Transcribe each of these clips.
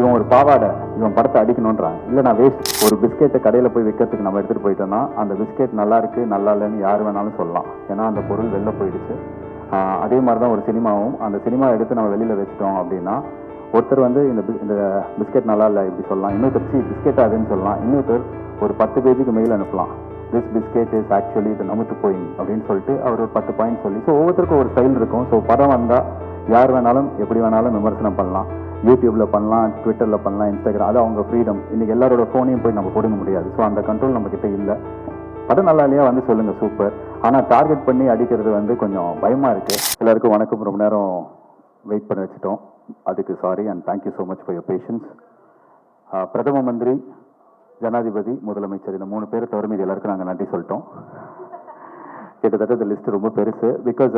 இவன் ஒரு பாவாடை, இவன் படத்தை அடிக்கணுன்றான். இல்லை நான் வேஸ்ட். ஒரு பிஸ்கெட்டை கடையில் போய் விற்கிறதுக்கு நம்ம எடுத்துகிட்டு போயிட்டோம்னா அந்த பிஸ்கெட் நல்லா இருக்கு நல்லா இல்லைன்னு யார் வேணாலும் சொல்லலாம். ஏன்னா அந்த பொருள் வெளில போயிடுச்சு. அதே மாதிரி தான் ஒரு சினிமாவும். அந்த சினிமா எடுத்து நம்ம வெளியில் வச்சிட்டோம் அப்படின்னா ஒருத்தர் வந்து இந்த பிஸ்கெட் நல்லா இல்லை இப்படி சொல்லலாம், இன்னொருத்தர் பிஸ்கெட் அதுன்னு சொல்லலாம், இன்னொருத்தர் ஒரு 10 பேஜுக்கு மெயில் அனுப்பலாம். திஸ் பிஸ்கெட் இஸ் ஆக்சுவலி இது நமுத்து போயிங் அப்படின்னு சொல்லிட்டு அவர் ஒரு 10 பாயிண்ட் சொல்லி. ஸோ ஒவ்வொருத்தருக்கும் ஒரு ஸ்டைல் இருக்கும். ஸோ படம் வந்தால் யார் வேணாலும் எப்படி வேணாலும் விமர்சனம் பண்ணலாம். யூடியூப்பில் பண்ணலாம், ட்விட்டரில் பண்ணலாம், இன்ஸ்டாகிராம், அது அவங்க ஃப்ரீடம். இன்றைக்கி எல்லாரோட ஃபோனையும் போய் நம்ம கொடுக்க முடியாது. ஸோ அந்த கண்ட்ரோல் நம்மக்கிட்ட இல்லை. படம் நல்லா இல்லையா வந்து சொல்லுங்கள், சூப்பர். ஆனால் டார்கெட் பண்ணி அடிக்கிறது வந்து கொஞ்சம் பயமாக இருக்குது. எல்லாருக்கும் வணக்கம். ரொம்ப நேரம் வெயிட் பண்ண வச்சுட்டோம், அதுக்கு sorry and thank you so much for your patience. பிரதம மந்திரி, ஜனாதிபதி, முதலமைச்சர், இந்த 3 பேரை தவிர மீது எல்லாருக்கும் நாங்கள் நன்றி சொல்லிட்டோம். கிட்டத்தட்ட இந்த லிஸ்ட் ரொம்ப பெருசு. பிகாஸ்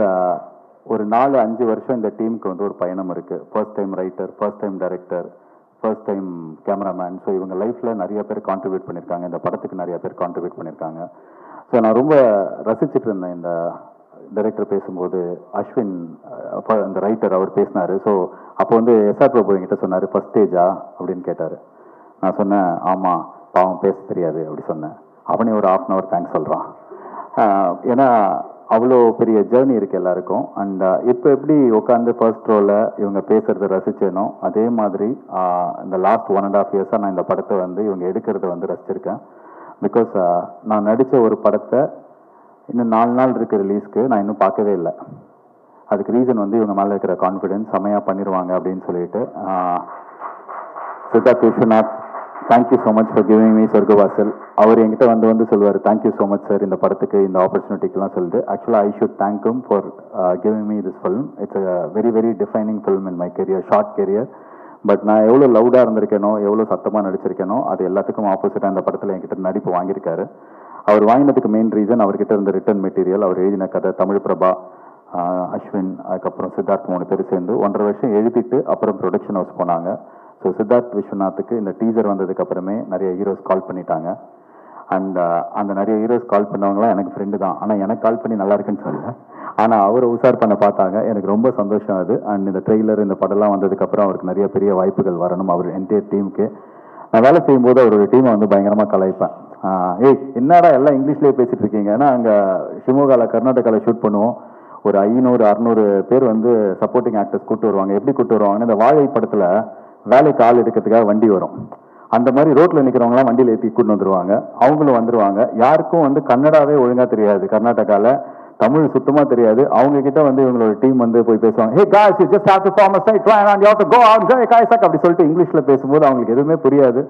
ஒரு 4-5 வருஷம் இந்த டீமுக்கு வந்து ஒரு பயணம் இருக்குது. First time writer, first time director, first time cameraman. So இவங்க லைஃப்பில் நிறைய பேர் கான்ட்ரிபியூட் பண்ணியிருக்காங்க. இந்த படத்துக்கு நிறைய பேர் கான்ட்ரிபியூட் பண்ணியிருக்காங்க. ஸோ நான் ரொம்ப ரசிச்சுட்டு இருந்தேன் இந்த டைரக்டர் பேசும்போது. அஸ்வின் அந்த ரைட்டர் அவர் பேசினார். ஸோ அப்போ வந்து எஸ்ஆர் பிரபு என்கிட்ட சொன்னார், ஃபர்ஸ்ட் ஸ்டேஜா அப்படின்னு கேட்டார். நான் சொன்னேன் ஆமாம், பாவம் பேச தெரியாது அப்படி சொன்னேன். அவனே ஒரு 1/2 hour தேங்க்ஸ் சொல்கிறான். ஏன்னா அவ்வளோ பெரிய ஜேர்னி இருக்குது எல்லாருக்கும். அண்ட் இப்போ எப்படி உட்காந்து ஃபர்ஸ்ட் ரோவில் இவங்க பேசுகிறத ரசிச்சேனோ அதே மாதிரி இந்த லாஸ்ட் 1.5 years நான் இந்த படத்தை வந்து இவங்க எடுக்கிறத வந்து ரசிச்சிருக்கேன். பிகாஸ் நான் நடித்த ஒரு படத்தை இன்னும் 4 நாள் இருக்க ரிலீஸ்க்கு நான் இன்னும் பார்க்கவே இல்லை. அதுக்கு ரீசன் வந்து இவங்க மேலே இருக்கிற கான்ஃபிடென்ஸ், செமையாக பண்ணிடுவாங்க அப்படின்னு சொல்லிட்டு. Siddharth Vishwanath, thank you so much for giving me Sorgavaasal. அவர் என்கிட்ட வந்து சொல்லுவார், தேங்க்யூ ஸோ மச் சார் இந்த படத்துக்கு இந்த ஆப்பர்ச்சுனிட்டிக்கெலாம் சொல்லிட்டு. ஆக்சுவலாக I should thank him for giving me this film. It's a very very defining film in my career, short career. But நான் எவ்வளோ லவுடாக இருந்திருக்கேனோ, எவ்வளோ சத்தமாக நடிச்சிருக்கேனோ, அது எல்லாத்துக்கும் ஆப்போசிட்டாக இந்த படத்தில் என்கிட்ட நடிப்பு வாங்கியிருக்காரு. அவர் வாங்கினதுக்கு மெயின் ரீசன் அவர்கிட்ட இருந்த ரிட்டன் மெட்டீரியல், அவர் எழுதின கதை. தமிழ் பிரபா, அஸ்வின், அதுக்கப்புறம் சித்தார்த் 3 பேர் சேர்ந்து 1.5 வருஷம் எழுதிட்டு அப்புறம் ப்ரொடக்ஷன் ஹவுஸ் போனாங்க. ஸோ சித்தார்த் விஸ்வநாத்துக்கு இந்த டீசர் வந்ததுக்கு அப்புறமே நிறைய ஹீரோஸ் கால் பண்ணிட்டாங்க. அண்ட் அந்த நிறைய ஹீரோஸ் கால் பண்ணவங்களாம் எனக்கு ஃப்ரெண்டு தான். ஆனால் எனக்கு கால் பண்ணி நல்லா இருக்குன்னு சொல்லல, ஆனால் அவரை உஷார் பண்ண பார்த்தாங்க. எனக்கு ரொம்ப சந்தோஷம் அது. அண்ட் இந்த ட்ரெய்லர், இந்த படம்லாம் வந்ததுக்கப்புறம் அவருக்கு நிறைய பெரிய வாய்ப்புகள் வரணும். அவர் என்டையர் டீமுக்கு. நான் வேலை செய்யும்போது அவரோட டீமை வந்து பயங்கரமாக கலாய்ப்பேன். ஏய் என்னடா எல்லாம் இங்கிலீஷ்லேயே பேசிட்டு இருக்கீங்க. ஏன்னா அங்கே ஷிமோகாவில், கர்நாடகாவில் ஷூட் பண்ணுவோம். ஒரு 500-600 பேர் வந்து சப்போர்ட்டிங் ஆக்டர்ஸ் கூட்டு வருவாங்க. எப்படி கூட்டு வருவாங்கன்னா, இந்த வாழை படத்தில் வேலைக்கு ஆள் எடுக்கிறதுக்காக வண்டி வரும். அந்த மாதிரி ரோட்டில் நிற்கிறவங்களாம் வண்டியில் ஏற்றி கூட்டு வந்துடுவாங்க. அவங்களும் வந்துடுவாங்க. யாருக்கும் வந்து கன்னடாவே ஒழுங்காக தெரியாது, கர்நாடகாவில் தமிழ் சுத்தமாக தெரியாது. அவங்க கிட்ட வந்து இவங்களோட டீம் வந்து போய் பேசுவாங்க. ஹே guys, you just have to form a side plan and you have to go out and guys அப்படி சொல்லிட்டு இங்கிலீஷில் பேசும்போது அவங்களுக்கு எதுவுமே புரியாது.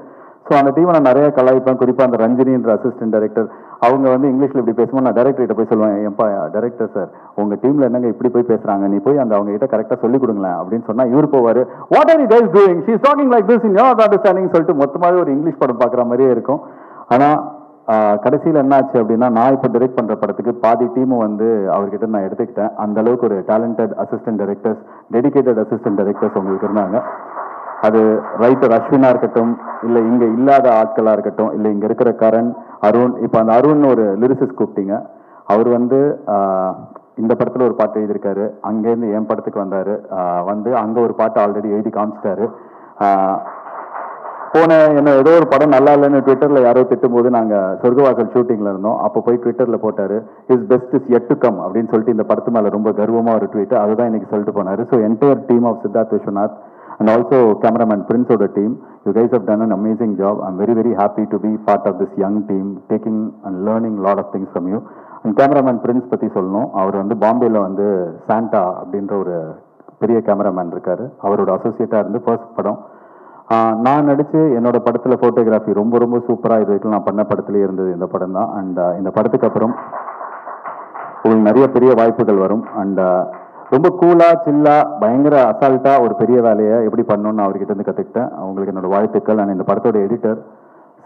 ஸோ அந்த டீமை நான் நிறைய கலாய்ப்பேன். குறிப்பாக அந்த ரஞ்சினின்ற அசிஸ்டன்ட் டைரக்டர், அவங்க வந்து இங்கிலீஷில் இப்படி பேசும்போது நான் டைரக்டர்கிட்ட போய் சொல்லுவேன், ஏன்பா டைரக்டர் சார் உங்கள் டீமில் என்னங்க இப்படி போய் பேசுகிறாங்க, நீ போய் அந்த அவங்க கிட்ட கரெக்டாக சொல்லிக் கொடுங்களேன் அப்படின்னு சொன்னால் இவர் போவார், what are you guys doing, she is talking like this in your understanding சொல்லிட்டு மொத்தமாகவே ஒரு இங்கிலீஷ் படம் பார்க்குற மாதிரியே இருக்கும். ஆனால் கடைசியில் என்ன ஆச்சு அப்படின்னா, நான் இப்போ டைரக்ட் பண்ணுற படத்துக்கு பாதி டீமை வந்து அவர்கிட்ட நான் எடுத்துக்கிட்டேன். அந்த அளவுக்கு ஒரு talented assistant directors, dedicated assistant directors உங்களுக்கு இருந்தாங்க. அது ரைட்டர் அஸ்வினாக இருக்கட்டும், இல்லை இங்கே இல்லாத ஆட்களாக இருக்கட்டும், இல்லை இங்கே இருக்கிற கரண், அருண். இப்போ அந்த அருண் ஒரு லிரிசிஸ்ட் கூப்பிட்டீங்க. அவர் வந்து இந்த படத்தில் ஒரு பாட்டு எழுதியிருக்காரு. அங்கேருந்து என் படத்துக்கு வந்தார். வந்து அங்கே ஒரு பாட்டு ஆல்ரெடி எழுதி காமிச்சிட்டாரு. என்ன ஏதோ ஒரு படம் நல்லா இல்லைன்னு ட்விட்டரில் யாரோ திட்டும்போது நாங்கள் சொர்க்கவாசல் ஷூட்டிங்கில் இருந்தோம். அப்போ போய் ட்விட்டரில் போட்டார், is best is yet to come அப்படின்னு சொல்லிட்டு இந்த படத்து மேலே ரொம்ப கர்வமாக ஒரு ட்வீட். அதுதான் இன்னைக்கு சொல்லிட்டு போனார். So entire team of Siddharth Vishwanath and also cameraman Prince of the team, you guys have done an amazing job. I'm very very happy to be part of this young team, taking and learning a lot of things from you. And cameraman Prince பற்றி சொல்லணும். அவர் வந்து பாம்பேயில் வந்து Santa அப்படின்ற ஒரு பெரிய cameraman இருக்கார். அவரோட அசோசியேட்டாக இருந்து ஃபர்ஸ்ட் படம் நான் நடித்து என்னோட படத்தில் ஃபோட்டோகிராஃபி ரொம்ப ரொம்ப சூப்பராக இது வரைக்கும் நான் பண்ண படத்துலேயே இருந்தது இந்த படம் தான். அண்ட் இந்த படத்துக்கு அப்புறம் உங்களுக்கு நிறைய பெரிய வாய்ப்புகள் வரும். அண்ட் ரொம்ப கூலாக, சில்லாக, பயங்கர அசால்ட்டாக ஒரு பெரிய வேலையை எப்படி பண்ணணும்னு அவர்கிட்ட இருந்து கற்றுக்கிட்டேன். அவங்களுக்கு என்னோடய வாழ்த்துக்கள். நான் இந்த படத்தோட எடிட்டர்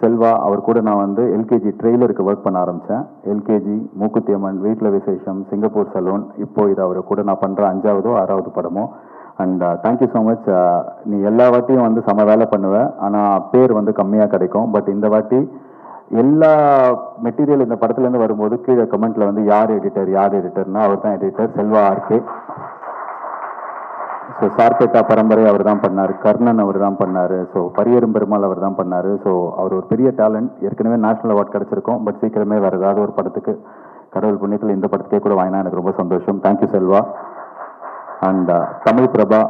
செல்வா, அவர் கூட நான் வந்து எல்கேஜி ட்ரெய்லருக்கு ஒர்க் பண்ண ஆரம்பித்தேன். எல்கேஜி, மூக்குத்தி அம்மன், வீட்டில் விசேஷம், சிங்கப்பூர் சலூன், இப்போது இது அவர் கூட நான் பண்ணுற 5வது 6வது படமோ. And thank you so much. நீ எல்லா வாட்டியும் வந்து செம வேலை பண்ணுவேன், ஆனால் பேர் வந்து கம்மியாக கிடைக்கும். பட் இந்த வாட்டி எல்லா மெட்டீரியல் இந்த படத்துலேருந்து வரும்போது கீழே கமெண்ட்டில் வந்து யார் எடிட்டர்னா அவர் தான் எடிட்டர், செல்வா ஆர்கே. ஸோ சார்பேட்டா பரம்பரை அவர் தான் பண்ணார், கர்ணன் அவர் தான் பண்ணார், ஸோ பரியரும் பெருமாள் அவர் தான் பண்ணார். ஸோ அவர் ஒரு பெரிய டேலண்ட். ஏற்கனவே நேஷனல் அவார்ட் கிடச்சிருக்கோம், பட் சீக்கிரமே வேறு ஏதாவது ஒரு படத்துக்கு கடவுள் புண்ணியத்தில் இந்த படத்துக்கே கூட வாங்கினா எனக்கு ரொம்ப சந்தோஷம். தேங்க்யூ செல்வா. அண்ட் தமிழ் பிரபா,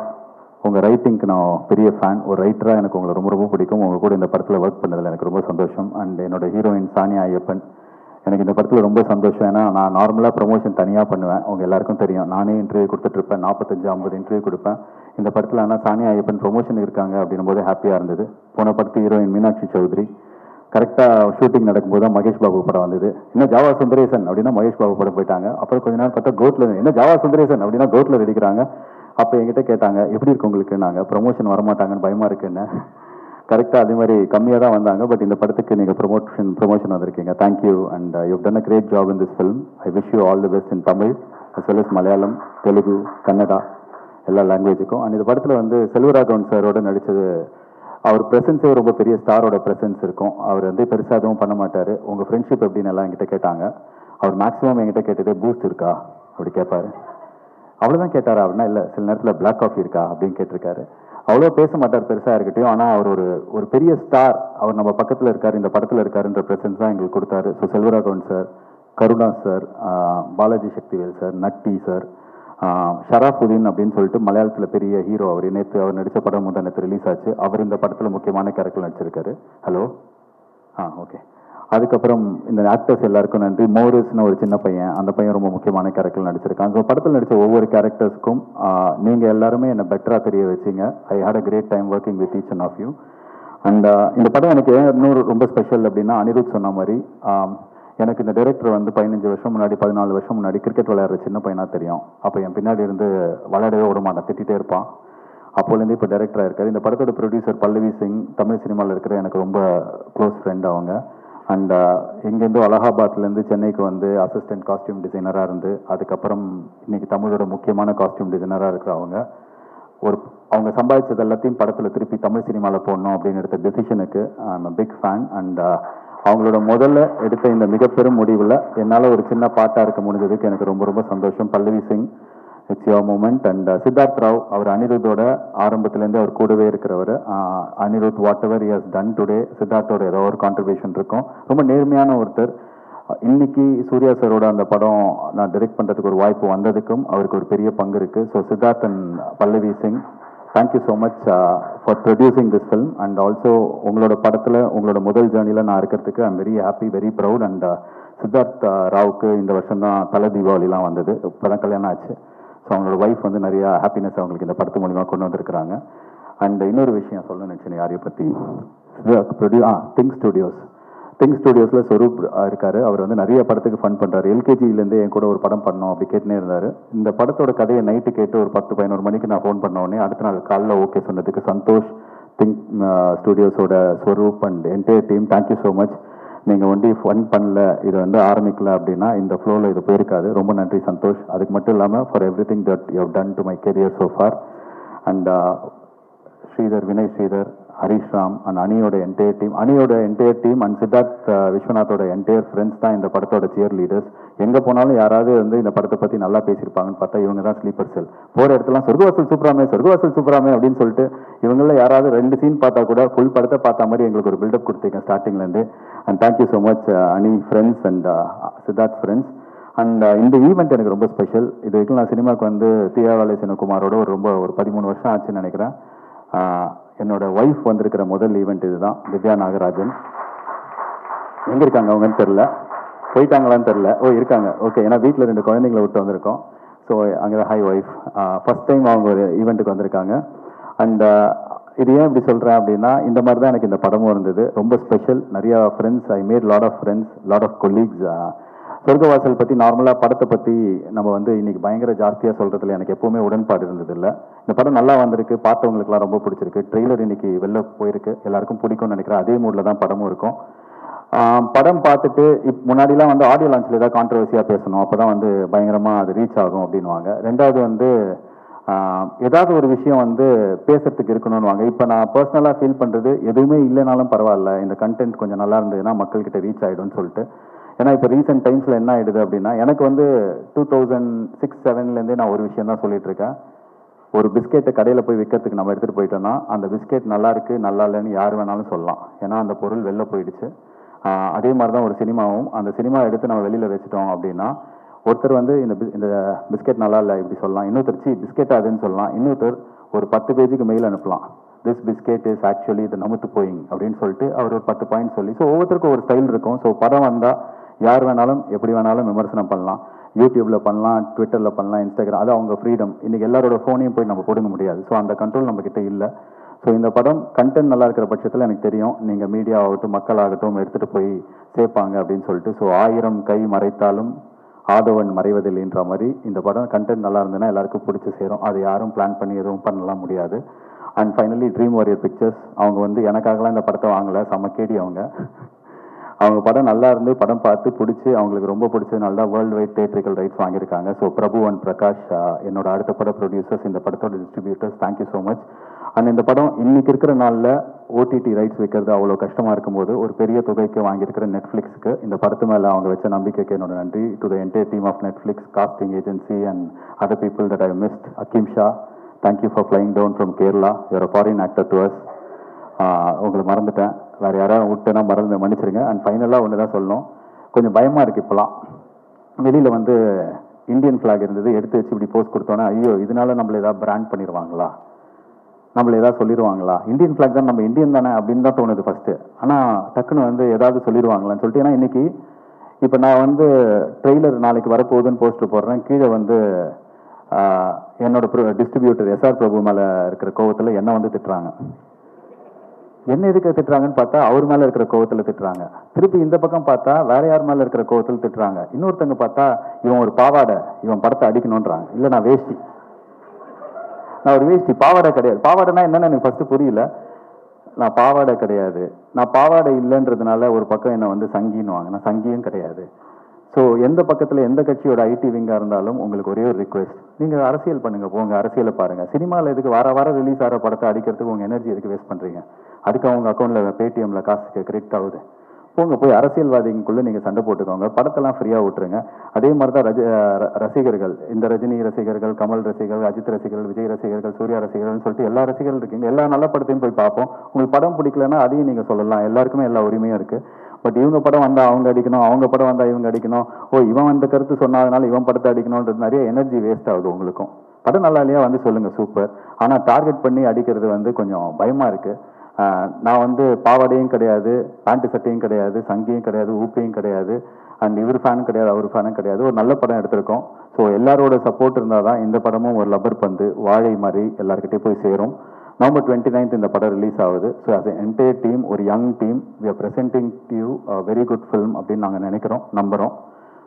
உங்கள் ரைட்டிங்க்கு நான் பெரிய ஃபேன். ஒரு ரைட்டராக எனக்கு உங்களை ரொம்ப ரொம்ப பிடிக்கும். உங்கள் கூட இந்த படத்தில் ஒர்க் பண்ணதில் எனக்கு ரொம்ப சந்தோஷம். அண்ட் என்னோட ஹீரோயின் சானியா ஐயப்பன், எனக்கு இந்த படத்தில் ரொம்ப சந்தோஷம். ஏன்னா நான் நார்மலாக ப்ரொமோஷன் தனியாக பண்ணுவேன், உங்கள் எல்லாருக்கும் தெரியும். நானே இன்டர்வியூ கொடுத்துட்ருப்பேன், 45-50 இன்டர்வியூ கொடுப்பேன். இந்த படத்தில் ஆனால் சானியா ஐயப்பன் ப்ரொமோஷன் இருக்காங்க அப்படின்னும் போது ஹாப்பியாக இருந்தது. போன படத்து ஹீரோயின் மீனாட்சி சௌத்ரி, கரெக்டாக ஷூட்டிங் நடக்கும்போது தான் மகேஷ் பாபு படம் வந்தது. என்ன ஜாவா சுந்தரேசன் அப்படின்னா மகேஷ் பாபு படம் போயிட்டாங்க. அப்புறம் கொஞ்ச நேரம் பார்த்தா கோட்ல என்ன ஜாவா சுந்தரேசன் அப்படின்னா கோட்ல அடிக்கிறாங்க. அப்போ என்கிட்ட கேட்டாங்க எப்படி இருக்கு உங்களுக்கு, நாங்கள் ப்ரொமோஷன் வரமாட்டாங்கன்னு பயமாக இருக்குன்னு. கரெக்டாக அதே மாதிரி கம்மியாக தான் வந்தாங்க. பட் இந்த படத்துக்கு நீங்கள் ப்ரொமோஷன் வந்திருக்கீங்க. Thank you. And you done a great job in this film. I wish you all the best in Tamil as well as Malayalam, Telugu, Kannada, எல்லா லாங்குவேஜுக்கும். அண்ட் இந்த படத்தில் வந்து செல்வராகவன் சாரோட நடித்தது, அவர் ப்ரெசன்ஸே ரொம்ப பெரிய ஸ்டாரோட ப்ரெசன்ஸ் இருக்கும். அவர் வந்து பெருசாக எதுவும் பண்ண மாட்டார். உங்கள் ஃப்ரெண்ட்ஷிப் எப்படின்னு எல்லாம் என்கிட்ட கேட்டாங்க. அவர் மேக்ஸிமம் என்கிட்ட கேட்டது பூஸ்ட் இருக்கா அப்படி கேட்பாரு. அவ்வளோதான் கேட்டாரா அப்படின்னா இல்லை, சில நேரத்தில் பிளாக் காஃபி இருக்கா அப்படின்னு கேட்டிருக்காரு. அவ்வளோ பேச மாட்டார் பெருசாக இருக்கட்டும். ஆனால் அவர் ஒரு பெரிய ஸ்டார், அவர் நம்ம பக்கத்தில் இருக்கார், இந்த படத்தில் இருக்காருன்ற ப்ரெசன்ஸ் தான் எங்களுக்கு கொடுத்தாரு. So Selvaraghavan sir, Karuna sir, Balaji Sakthivel sir, Natty sir, Sharafudheen அப்படின்னு சொல்லிட்டு மலையாளத்தில் பெரிய ஹீரோ. அவர் நேற்று அவர் நடித்த படம் நேற்று ரிலீஸ் ஆச்சு. அவர் இந்த படத்தில் முக்கியமான கேரக்டர் நடிச்சிருக்காரு. Hello, okay. அதுக்கப்புறம் இந்த ஆக்டர்ஸ் எல்லாருக்கும் நன்றி. மோரிஸ்னு ஒரு சின்ன பையன், அந்த பையன் ரொம்ப முக்கியமான கேரக்டர் நடிச்சிருக்கான். ஸோ படத்தில் நடித்த ஒவ்வொரு கேரக்டர்ஸ்க்கும் நீங்கள் எல்லாருமே என்னை பெட்டராக தெரிய வச்சிங்க. I had a great time working with each and of you. And இந்த படம் எனக்கு இன்னொரு ரொம்ப ஸ்பெஷல் அப்படின்னா, அனிருத் சொன்ன மாதிரி எனக்கு இந்த டைரக்டர் வந்து 15 வருஷம் முன்னாடி 14 வருஷம் முன்னாடி கிரிக்கெட் விளையாடுற சின்ன பையனாக தெரியும். அப்போ என் பின்னாடி இருந்து விளையாடவே விட மாட்டான், திட்டிகிட்டே இருப்பான். அப்போலேருந்து இப்போ டைரக்டராக இருக்கார். இந்த படத்தோட ப்ரொடியூசர் பல்லவி சிங், தமிழ் சினிமாவில் இருக்கிற எனக்கு ரொம்ப க்ளோஸ் ஃப்ரெண்ட் அவங்க. அண்ட் இங்கேருந்து அலகாபாத்லேருந்து சென்னைக்கு வந்து அசிஸ்டன்ட் காஸ்டியூம் டிசைனராக இருந்து, அதுக்கப்புறம் இன்னைக்கு தமிழோட முக்கியமான காஸ்டியூம் டிசைனராக இருக்கிறவங்க. அவங்க சம்பாதிச்சது எல்லாத்தையும் படத்தில் திருப்பி தமிழ் சினிமாவில் போடணும் அப்படின்னு எடுத்த டெசிஷனுக்கு I'm a big fan. And அவங்களோட முதல்ல எடுத்த இந்த மிகப்பெரும் முடிவில் என்னால் ஒரு சின்ன பாட்டாக இருக்க முடிஞ்சதுக்கு எனக்கு ரொம்ப ரொம்ப சந்தோஷம். Pallavi Singh, it's your moment. And Siddharth Rao, அவர் அனிருத்தோட ஆரம்பத்துலேருந்து அவர் கூடவே இருக்கிறவர். Anirudh whatever he has done today, சித்தார்த்தோட ஏதோ ஒரு கான்ட்ரிபியூஷன் இருக்கும். ரொம்ப நேர்மையான ஒருத்தர். இன்னைக்கு சூர்யா சாரோட அந்த படம் நான் டைரக்ட் பண்ணுறதுக்கு ஒரு வாய்ப்பு வந்ததுக்கும் அவருக்கு ஒரு பெரிய பங்கு இருக்குது. So Siddharth and Pallavi Singh, thank you so much for producing this film. And also உங்களோட படத்தில் உங்களோட முதல் ஜேர்னியில் நான் இருக்கிறதுக்கு I'm very happy, very proud. And Siddharth ராவுக்கு இந்த வருஷம் தான் தலை தீபாவளிலாம் வந்தது, இப்போ தான் கல்யாணம் ஆச்சு. ஸோ அவங்களோட ஒய்ஃப் வந்து நிறையா ஹாப்பினஸ் அவங்களுக்கு இந்த படத்து மூலிமா கொண்டு வந்திருக்கிறாங்க. அண்ட் இன்னொரு விஷயம் சொல்ல நினச்சேன் யாரையை பற்றி, திங்க் ஸ்டுடியோஸில் ஸ்வரூப் இருக்காரு. அவர் வந்து நிறைய படத்துக்கு ஃபண்ட் பண்ணுறாரு. எல்கேஜிலேருந்து என் கூட ஒரு படம் பண்ணோம் அப்படி கேட்டுனே இருந்தார். இந்த படத்தோட கதையை நைட்டு கேட்டு ஒரு 10-11 மணிக்கு நான் ஃபோன் பண்ண உடனே அடுத்த நாள் காலைல ஓகே சொன்னதுக்கு சந்தோஷ், திங்க் ஸ்டுடியோஸோட Swaroop and entire team, thank you so much. நீங்கள் ஒண்டி ஃபன் பண்ணல, இதை வந்து ஆரம்பிக்கல அப்படின்னா இந்த ஃப்ளோவில் இது போயிருக்காது. ரொம்ப நன்றி சந்தோஷ். அதுக்கு மட்டும் இல்லாமல் for everything that you have done to my career so far. And Sridhar, Vinay Sridhar, Harish Ram and அனியோட என்டையர் டீம் அண்ட் சித்தார்த் விஸ்வநாத்தோட என்டையர் ஃப்ரெண்ட்ஸ் தான் இந்த படத்தோட சியர் லீடர்ஸ். எங்கே போனாலும் யாராவது வந்து இந்த படத்தை பற்றி நல்லா பேசியிருப்பாங்கன்னு பார்த்தா இவங்க தான் ஸ்லீப்பர் செல். போகிற இடத்துலாம் சொர்க்கவாசல் சூப்பராமே அப்படின்னு சொல்லிட்டு இவங்களில் யாராவது 2 சீன் பார்த்தா கூட ஃபுல் படத்தை பார்த்த மாதிரி எங்களுக்கு ஒரு பில்டப் கொடுத்தீங்க ஸ்டார்டிங்லேருந்து. அண்ட் தேங்க்யூ ஸோ மச் அனி friends and Siddharth friends. And இந்த ஈவெண்ட் எனக்கு ரொம்ப ஸ்பெஷல். இது வரைக்கும் நான் சினிமாவுக்கு வந்து தீயாவாலை சிவகுமாரோட ஒரு 13 வருஷம் ஆச்சுன்னு நினைக்கிறேன். என்னோட ஒய்ஃப் வந்திருக்கிற முதல் ஈவெண்ட் இதுதான். திவ்யா நாகராஜன் எங்கே இருக்காங்க அவங்கன்னு தெரில, போயிட்டாங்களான்னு தெரில. இருக்காங்க, ஓகே. ஏன்னா வீட்டில் 2 குழந்தைங்களை விட்டு வந்திருக்கோம். ஸோ அங்கே தான் ஹை ஒய்ஃப் ஃபஸ்ட் டைம் அவங்க ஒரு ஈவெண்ட்டுக்கு வந்திருக்காங்க. அண்ட் இது ஏன் இப்படி சொல்கிறேன் அப்படின்னா, இந்த மாதிரி தான் எனக்கு இந்த படமும் இருந்தது. ரொம்ப ஸ்பெஷல். நிறையா friends, I made lot of friends, lot of colleagues. Sorgavaasal பற்றி நார்மலாக படத்தை பற்றி நம்ம வந்து இன்னைக்கு பயங்கர ஜாஸ்தியாக சொல்கிறதுல எனக்கு எப்போவுமே உடன்பாடு இருந்ததில்லை. இந்த படம் நல்லா வந்திருக்கு, பார்த்தவங்களுக்குலாம் ரொம்ப பிடிச்சிருக்கு. ட்ரெய்லர் இன்னைக்கு வெளில போயிருக்கு, எல்லாருக்கும் பிடிக்கும்னு நினைக்கிறேன். அதே மூடில் தான் படமும் இருக்கும். படம் பார்த்துட்டு முன்னாடிலாம் வந்து ஆடியோ லான்ச்சில் ஏதாவது கான்ட்ரவர்சியாக பேசணும், அப்போ தான் வந்து பயங்கரமாக அது ரீச் ஆகும் அப்படின்வாங்க. ரெண்டாவது வந்து ஏதாவது ஒரு விஷயம் வந்து பேசுறதுக்கு இருக்கணும்னு வாங்க. இப்போ நான் பர்சனலாக ஃபீல் பண்ணுறது எதுவுமே இல்லைனாலும் பரவாயில்ல, இந்த கண்டென்ட் கொஞ்சம் நல்லா இருந்ததுன்னா மக்கள்கிட்ட ரீச் ஆகிடும்னு சொல்லிட்டு. ஏன்னா இப்போ ரீசெண்ட் டைம்ஸில் என்ன ஆகிடுது அப்படின்னா, எனக்கு வந்து 2006-07 நான் ஒரு விஷயம் தான் சொல்லிட்டு இருக்கேன். ஒரு பிஸ்கெட்டை கடையில் போய் விற்கிறதுக்கு நம்ம எடுத்துகிட்டு போயிட்டோம்னா அந்த பிஸ்கெட் நல்லா இருக்குது நல்லா இல்லைன்னு யார் வேணாலும் சொல்லலாம், ஏன்னா அந்த பொருள் வெளில போயிடுச்சு. அதே மாதிரி தான் ஒரு சினிமாவும், அந்த சினிமா எடுத்து நம்ம வெளியில் வச்சுட்டோம் அப்படின்னா ஒருத்தர் வந்து இந்த பிஸ்கெட் நல்லா இல்லை இப்படி சொல்லலாம், இன்னொருத்தர் பிஸ்கெட் அதுன்னு சொல்லலாம், இன்னொருத்தர் ஒரு 10 பேஜுக்கு மெயில் அனுப்பலாம், திஸ் பிஸ்கெட் இஸ் ஆக்சுவலி இது நமுத்து போயிங் அப்படின்னு சொல்லிட்டு அவர் ஒரு 10 பாயிண்ட் சொல்லி. ஸோ ஒவ்வொருத்தருக்கும் ஒரு ஸ்டைல் இருக்கும். ஸோ படம் வந்தால் யார் வேணாலும் எப்படி வேணாலும் விமர்சனம் பண்ணலாம், யூடியூப்ல பண்ணலாம், ட்விட்டரில் பண்ணலாம், இன்ஸ்டாகிராம், அது அவங்க ஃப்ரீடம். இன்னைக்கு எல்லாரோட ஃபோனையும் போய் நம்ம போடுங்க முடியாது. ஸோ அந்த கண்ட்ரோல் நம்ம கிட்ட இல்லை. ஸோ இந்த படம் கண்டென்ட் நல்லா இருக்கிற பட்சத்தில் எனக்கு தெரியும் நீங்கள் மீடியா ஆகட்டும் மக்களாகட்டும் எடுத்துகிட்டு போய் சேர்ப்பாங்க அப்படின்னு சொல்லிட்டு. ஸோ 1000 கை மறைத்தாலும் ஆதவன் மறைவதில்லைன்ற மாதிரி இந்த படம் கண்டென்ட் நல்லா இருந்ததுன்னா எல்லாருக்கும் பிடிச்சி சேரும். அது யாரும் பிளான் பண்ணி எதுவும் பண்ணலாம் முடியாது. And finally Dream Warrior Pictures, அவங்க வந்து எனக்காகலாம் இந்த படத்தை வாங்கலை, செம்ம கேடி அவங்க படம் நல்லா இருந்து படம் பார்த்து பிடிச்சி அவங்களுக்கு ரொம்ப பிடிச்சதுனால தான் வேர்ல்டு வைட் தியேட்ரிக்கல் ரைட்ஸ் வாங்கியிருக்காங்க. ஸோ பிரபு அண்ட் பிரகாஷ் என்னோட அடுத்த பட ப்ரொடியூசர்ஸ், இந்த படத்தோட distributors, thank you so much. And இந்த படம் இன்னைக்கு இருக்கிற நாளில் ஓடிடி ரைட்ஸ் வைக்கிறது அவ்வளோ கஷ்டமாக இருக்கும்போது ஒரு பெரிய தொகைக்கு வாங்கியிருக்கிற நெட்ஃப்ளிக்ஸ்க்கு இந்த படத்து மேலே அவங்க வச்ச நம்பிக்கைக்கு என்னோட நன்றி. To the entire team of Netflix, casting agency and other people that I missed. Hakkim Shah, thank you for flying down from Kerala, you're a foreign actor to us. உங்களை மறந்துட்டேன், வேறு யாராவது விட்டுனா மன்னிச்சிருங்க. அண்ட் ஃபைனலாக ஒன்று தான் சொல்லணும், கொஞ்சம் பயமாக இருக்குது இப்போலாம். வெளியில் வந்து இந்தியன் ஃப்ளாக் இருந்தது, எடுத்து வச்சு இப்படி போஸ்ட் கொடுத்தோன்னா ஐயோ இதனால நம்மளை ஏதாவது பிராண்ட் பண்ணிடுவாங்களா, நம்மளை ஏதாவது சொல்லிடுவாங்களா, இந்தியன் ஃப்ளாக் தான் நம்ம இந்தியன் தானே அப்படின்னு தான் தோணுது ஃபஸ்ட்டு. ஆனால் டக்குன்னு வந்து ஏதாவது சொல்லிடுவாங்களான்னு சொல்லிட்டு, ஏன்னா இன்னைக்கு இப்போ நான் வந்து ட்ரெய்லர் நாளைக்கு வரப்போகுதுன்னு போஸ்டர் போடுறேன், கீழே வந்து என்னோட டிஸ்ட்ரிபியூட்டர் எஸ்ஆர் பிரபு மேலே இருக்கிற கோவத்தில் என்ன வந்து திட்டுறாங்க. என்ன எதுக்கு திட்டுறாங்கன்னு பார்த்தா அவர் மேலே இருக்கிற கோவத்தில் திட்டுறாங்க. திருப்பி இந்த பக்கம் பார்த்தா வேற யார் மேலே இருக்கிற கோவத்தில் திட்டுறாங்க. இன்னொருத்தங்க பார்த்தா இவன் ஒரு பாவாடை, இவன் படத்தை அடிக்கணுன்றாங்க. இல்லை நான் வேஷ்டி, நான் ஒரு வேஷ்டி, பாவாடை கிடையாது. பாவாடைனா என்னன்னு எனக்கு ஃபர்ஸ்ட் புரியல. நான் பாவாடை கிடையாது, நான் பாவாடை இல்லைன்றதுனால ஒரு பக்கம் என்னை வந்து சங்கின்னுவாங்க, நான் சங்கியும் கிடையாது. ஸோ எந்த பக்கத்தில் எந்த கட்சியோட ஐடி விங்காக இருந்தாலும் உங்களுக்கு ஒரே ஒரு ரிக்வெஸ்ட், நீங்கள் அரசியல் பண்ணுங்க, போங்க அரசியலை பாருங்கள். சினிமாவில் எதுக்கு வாரம் ரிலீஸ் ஆகிற படத்தை அடிக்கிறதுக்கு உங்கள் எனர்ஜி எதுக்கு வேஸ்ட் பண்ணுறீங்க? அதுக்கு அவங்க அக்கௌண்ட்டில் பேடிஎம்ல காசு கிரெடிட் ஆகுது, போங்க போய் அரசியல்வாதிக்குள்ளே நீங்கள் சண்டை போட்டுக்கோங்க, படத்தெல்லாம் ஃப்ரீயாக விட்டுருங்க. அதே மாதிரி தான் ரசிகர்கள், இந்த ரஜினி ரசிகர்கள், கமல் ரசிகர்கள், அஜித் ரசிகர்கள், விஜய் ரசிகர்கள், சூர்யா ரசிகர்கள்னு சொல்லிட்டு எல்லா ரசிகர்கள் இருக்கீங்க. எல்லா நல்ல படத்தையும் போய் பார்ப்போம். உங்களுக்கு படம் பிடிக்கலன்னா அதையும் நீங்கள் சொல்லலாம், எல்லாருக்குமே எல்லா உரிமையும் இருக்குது. பட் இவங்க படம் வந்தால் அவங்க அடிக்கணும், அவங்க படம் வந்தால் இவங்க அடிக்கணும், இவன் அந்த கருத்து சொன்னதுனால இவன் படத்தை அடிக்கணுன்றது நிறைய எனர்ஜி வேஸ்ட் ஆகுது உங்களுக்கும். படம் நல்லா இல்லையா வந்து சொல்லுங்கள், சூப்பர். ஆனால் டார்கெட் பண்ணி அடிக்கிறது வந்து கொஞ்சம் பயமாக இருக்குது. நான் வந்து பாவாடையும் கிடையாது, பேண்ட் சட்டையும் கிடையாது, சங்கியும் கிடையாது, ஊப்பையும் கிடையாது, அண்ட் இவர் ஃபேனும் கிடையாது, அவர் ஃபேனும் கிடையாது. ஒரு நல்ல படம் எடுத்திருக்கோம். ஸோ எல்லாரோட சப்போர்ட் இருந்தால் தான் இந்த படமும் ஒரு லப்பர் பந்து வாழை மாதிரி எல்லாருக்கிட்டே போய் சேரும். November 29th இந்த படம் ரிலீஸ் ஆகுது. So as an entire team, ஒரு young team, we are presenting to you a very good film அப்படின்னு நாங்கள் நினைக்கிறோம், நம்புகிறோம்.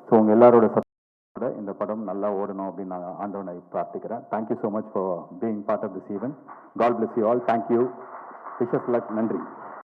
ஸோ உங்கள் எல்லாரோட சப்போர்ட்டோட இந்த படம் நல்லா ஓடணும் அப்படின்னு நான் ஆண்டவனை பிரார்த்திக்கிறேன். Thank you so much for being part of this event. God bless you all. Thank you. Wishes luck. நன்றி.